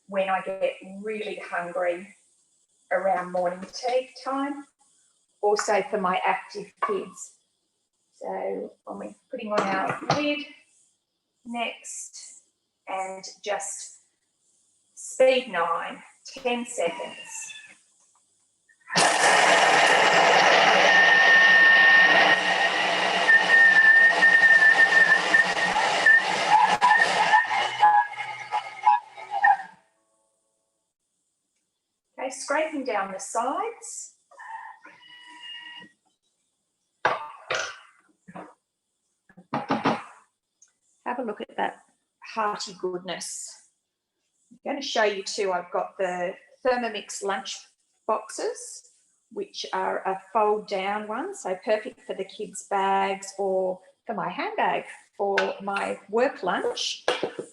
when I get really hungry around morning tea time, also for my active kids. So when we're putting on our lid next, and just speed 9, 10 seconds. Okay, scraping down the sides. Have a look at that hearty goodness. I'm going to show you too, I've got the Thermomix lunch boxes, which are a fold down one, so perfect for the kids' bags or for my handbag. for my work lunch,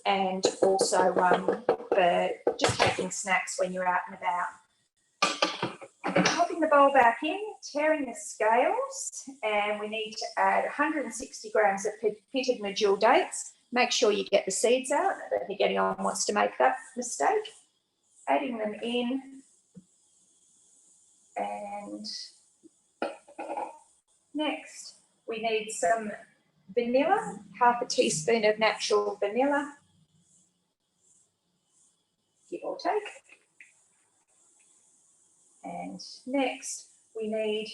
and also for just taking snacks when you're out and about. Popping the bowl back in, tearing the scales, and we need to add 160 grams of pitted medjool dates. Make sure you get the seeds out. I don't think anyone wants to make that mistake. Adding them in, and next we need some vanilla, half a teaspoon of natural vanilla, give or take. And next we need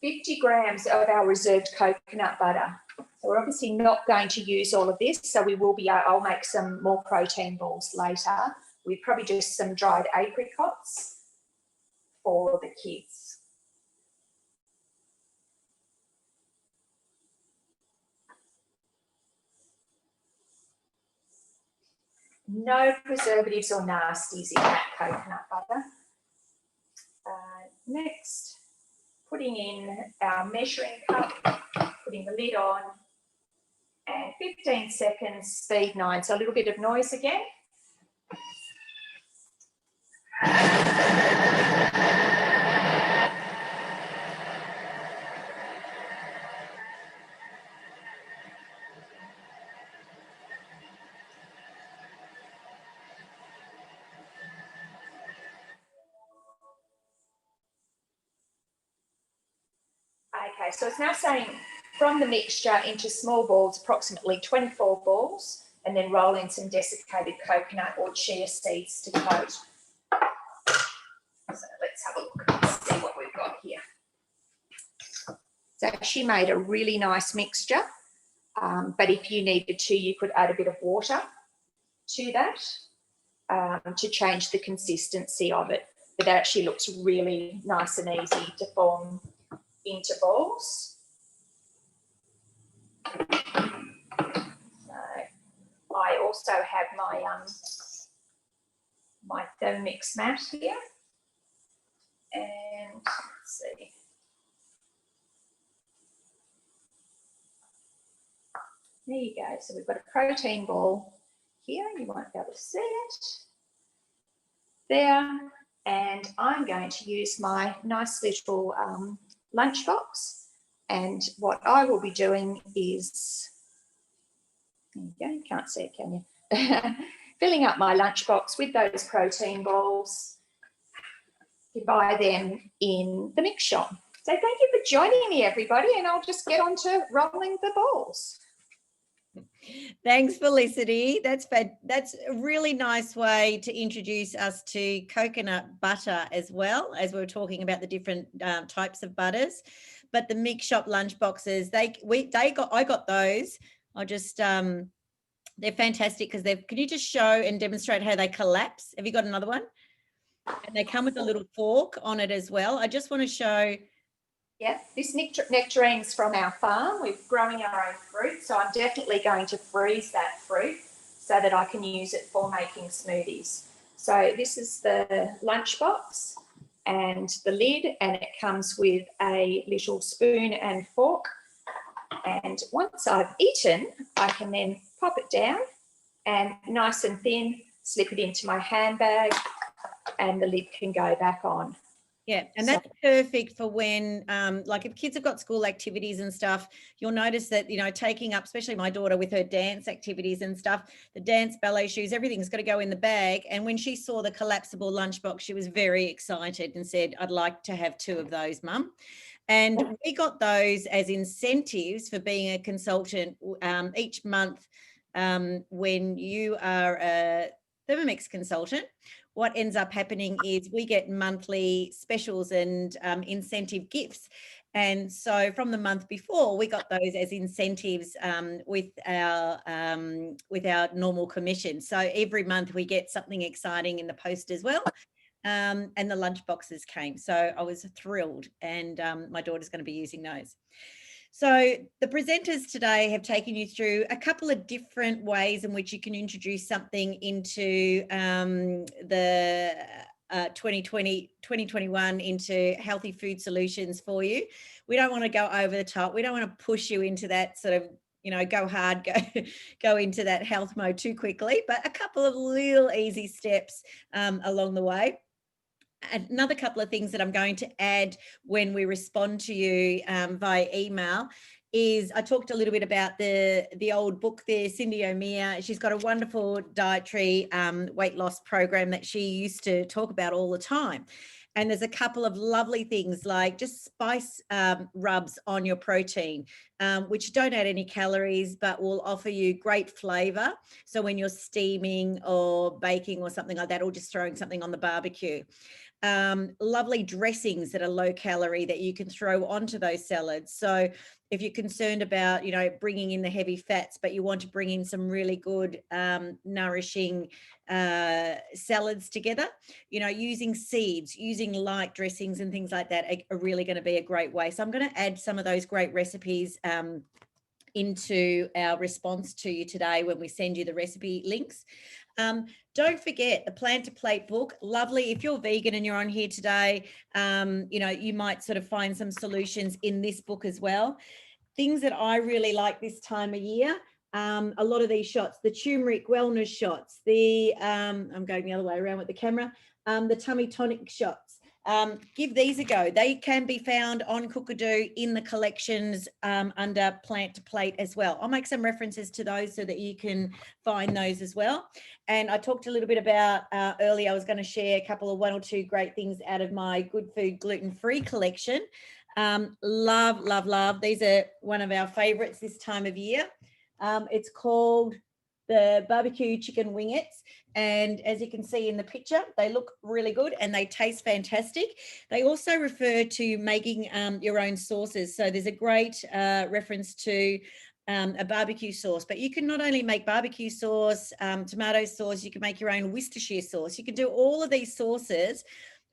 50 grams of our reserved coconut butter. So we're obviously not going to use all of this, so we will be, I'll make some more protein balls later with probably just some dried apricots for the kids. No preservatives or nasties in that coconut butter. Next, putting in our measuring cup, putting the lid on, and 15 seconds, speed 9. So a little bit of noise again. Okay, so it's now saying from the mixture into small balls, approximately 24 balls, and then roll in some desiccated coconut or chia seeds to coat. So let's have a look and see what we've got here. So she made a really nice mixture, but if you needed to, you could add a bit of water to that to change the consistency of it. But that actually looks really nice and easy to form into balls. So I also have my my Thermomix mat here, and let's see. There you go. So we've got a protein ball here. You won't be able to see it there, and I'm going to use my nice little lunchbox, and what I will be doing is, there you go, you can't see it, can you? Filling up my lunchbox with those protein balls. You buy them in the mix shop. So thank you for joining me, everybody, and I'll just get on to rolling the balls. Thanks, Felicity. That's a really nice way to introduce us to coconut butter as well, as we were talking about the different types of butters. But the mix shop lunch boxes, I got those. I just they're fantastic because can you just show and demonstrate how they collapse? Have you got another one? And they come with a little fork on it as well. I just want to show. Yeah, this nectarine's from our farm. We're growing our own fruit, so I'm definitely going to freeze that fruit so that I can use it for making smoothies. So this is the lunchbox and the lid, and it comes with a little spoon and fork. And once I've eaten, I can then pop it down and nice and thin, slip it into my handbag, and the lid can go back on. Yeah, and that's perfect for when, like if kids have got school activities and stuff, you'll notice that, you know, taking up, especially my daughter with her dance activities and stuff, the dance, ballet shoes, everything's got to go in the bag. And when she saw the collapsible lunchbox, she was very excited and said, I'd like to have 2 of those, Mum. And we got those as incentives for being a consultant each month. When you are a Thermomix consultant, what ends up happening is we get monthly specials and incentive gifts. And so from the month before, we got those as incentives with our normal commission. So every month we get something exciting in the post as well. And the lunch boxes came. So I was thrilled, and my daughter's going to be using those. So the presenters today have taken you through a couple of different ways in which you can introduce something into the 2021 into healthy food solutions for you. We don't want to go over the top. We don't want to push you into that sort of go hard, go into that health mode too quickly, but a couple of little easy steps along the way. Another couple of things that I'm going to add when we respond to you via email is I talked a little bit about the old book there, Cindy O'Meara. She's got a wonderful dietary weight loss program that she used to talk about all the time. And there's a couple of lovely things like just spice rubs on your protein, which don't add any calories, but will offer you great flavor. So when you're steaming or baking or something like that, or just throwing something on the barbecue. Lovely dressings that are low calorie that you can throw onto those salads. So if you're concerned about, bringing in the heavy fats, but you want to bring in some really good, nourishing salads together, using seeds, using light dressings and things like that are really going to be a great way. So I'm going to add some of those great recipes into our response to you today when we send you the recipe links. Don't forget the Plant to Plate book. Lovely. If you're vegan and you're on here today, you might sort of find some solutions in this book as well. Things that I really like this time of year, a lot of these shots, the turmeric wellness shots, I'm going the other way around with the camera, the tummy tonic shots. Give these a go. They can be found on Cookadoo in the collections under Plant to Plate as well. I'll make some references to those so that you can find those as well. And I talked a little bit about earlier, I was going to share a couple of 1 or 2 great things out of my Good Food Gluten-Free collection. Love, love, love. These are one of our favorites this time of year. It's called the barbecue chicken wingettes. And as you can see in the picture, they look really good and they taste fantastic. They also refer to making your own sauces. So there's a great reference to a barbecue sauce, but you can not only make barbecue sauce, tomato sauce, you can make your own Worcestershire sauce. You can do all of these sauces,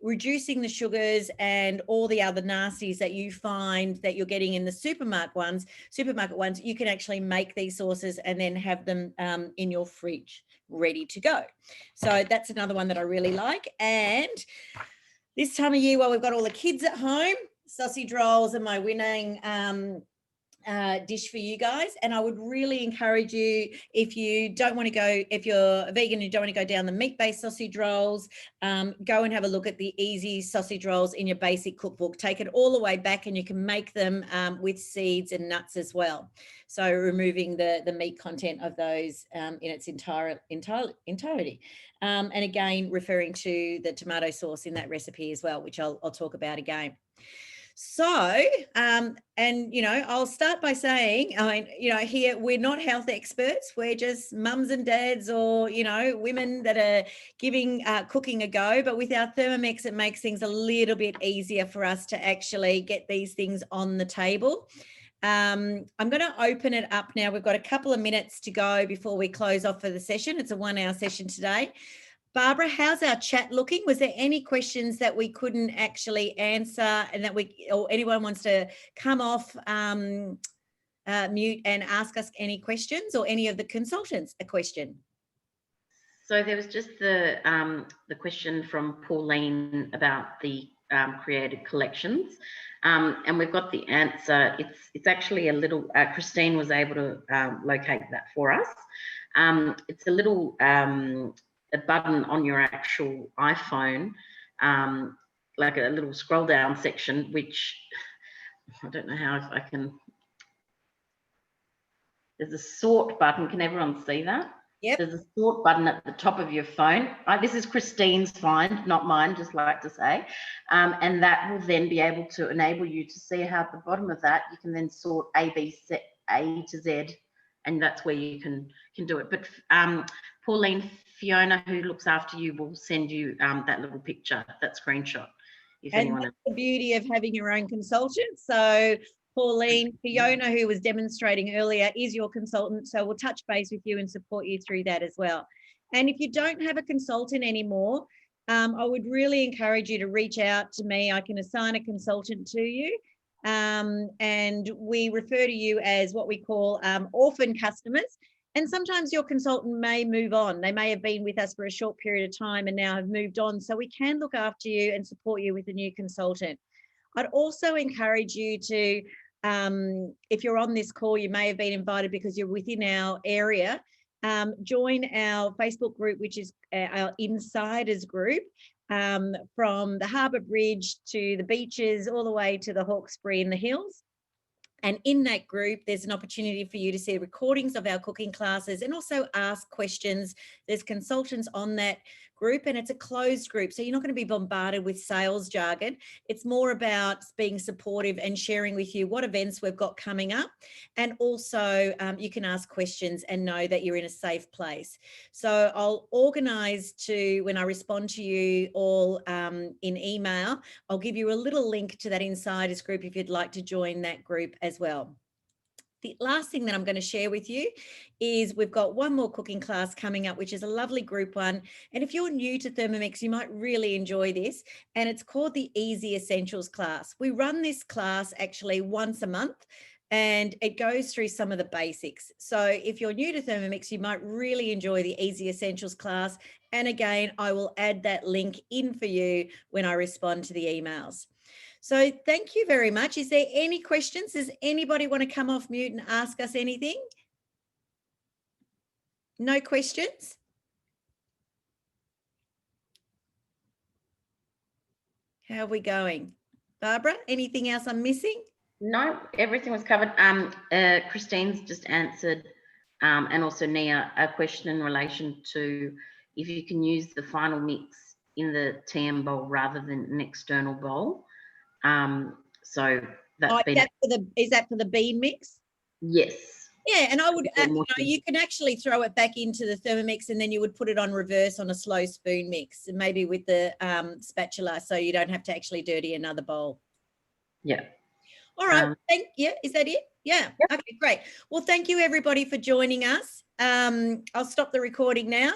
reducing the sugars and all the other nasties that you find that you're getting in the supermarket ones. You can actually make these sauces and then have them in your fridge ready to go. So that's another one that I really like. And this time of year, while we've got all the kids at home, sausage rolls are my winning dish for you guys. And I would really encourage you, if you're a vegan and you don't want to go down the meat-based sausage rolls, go and have a look at the easy sausage rolls in your basic cookbook. Take it all the way back and you can make them with seeds and nuts as well. So removing the meat content of those in its entirety. And again, referring to the tomato sauce in that recipe as well, which I'll talk about again. So, I'll start by saying, here we're not health experts. We're just mums and dads or, women that are giving cooking a go. But with our Thermomix, it makes things a little bit easier for us to actually get these things on the table. I'm going to open it up now. We've got a couple of minutes to go before we close off for the session. It's a 1-hour session today. Barbara, how's our chat looking? Was there any questions that we couldn't actually answer and or anyone wants to come off mute and ask us any questions, or any of the consultants a question? So there was just the question from Pauline about the created collections, and we've got the answer. It's actually a little. Christine was able to locate that for us. It's a little. A button on your actual iPhone, like a little scroll down section, which I don't know how I can. There's a sort button. Can everyone see that? Yep. There's a sort button at the top of your phone. This is Christine's find, not mine, just like to say. And that will then be able to enable you to see how at the bottom of that, you can then sort A to Z, and that's where you can do it. But Pauline, Fiona, who looks after you, will send you that little picture, that screenshot. And that's the beauty of having your own consultant. So Pauline, Fiona, who was demonstrating earlier, is your consultant. So we'll touch base with you and support you through that as well. And if you don't have a consultant anymore, I would really encourage you to reach out to me. I can assign a consultant to you. And we refer to you as what we call orphan customers. And sometimes your consultant may move on. They may have been with us for a short period of time and now have moved on. So we can look after you and support you with a new consultant. I'd also encourage you to if you're on this call, you may have been invited because you're within our area. Join our Facebook group, which is our insiders group, from the Harbour Bridge to the beaches, all the way to the Hawkesbury in the hills. And in that group, there's an opportunity for you to see recordings of our cooking classes and also ask questions. There's consultants on that group, and it's a closed group, so you're not going to be bombarded with sales jargon. It's more about being supportive and sharing with you what events we've got coming up, and also you can ask questions and know that you're in a safe place. So I'll organise to, when I respond to you all in email, I'll give you a little link to that insiders group if you'd like to join that group as well. The last thing that I'm going to share with you is we've got one more cooking class coming up, which is a lovely group one. And if you're new to Thermomix, you might really enjoy this. And it's called the Easy Essentials class. We run this class actually once a month, and it goes through some of the basics. So if you're new to Thermomix, you might really enjoy the Easy Essentials class. And again, I will add that link in for you when I respond to the emails. So thank you very much. Is there any questions? Does anybody want to come off mute and ask us anything? No questions? How are we going? Barbara, anything else I'm missing? No, everything was covered. Christine's just answered, and also Nia, a question in relation to if you can use the final mix in the TM bowl rather than an external bowl. So that's is that for the bean mix? Yes. Yeah, and I would, you can actually throw it back into the Thermomix, and then you would put it on reverse on a slow spoon mix, and maybe with the spatula, so you don't have to actually dirty another bowl. Yeah. All right. Thank you. Is that it? Yeah. Yep. Okay, great. Well, thank you everybody for joining us. I'll stop the recording now.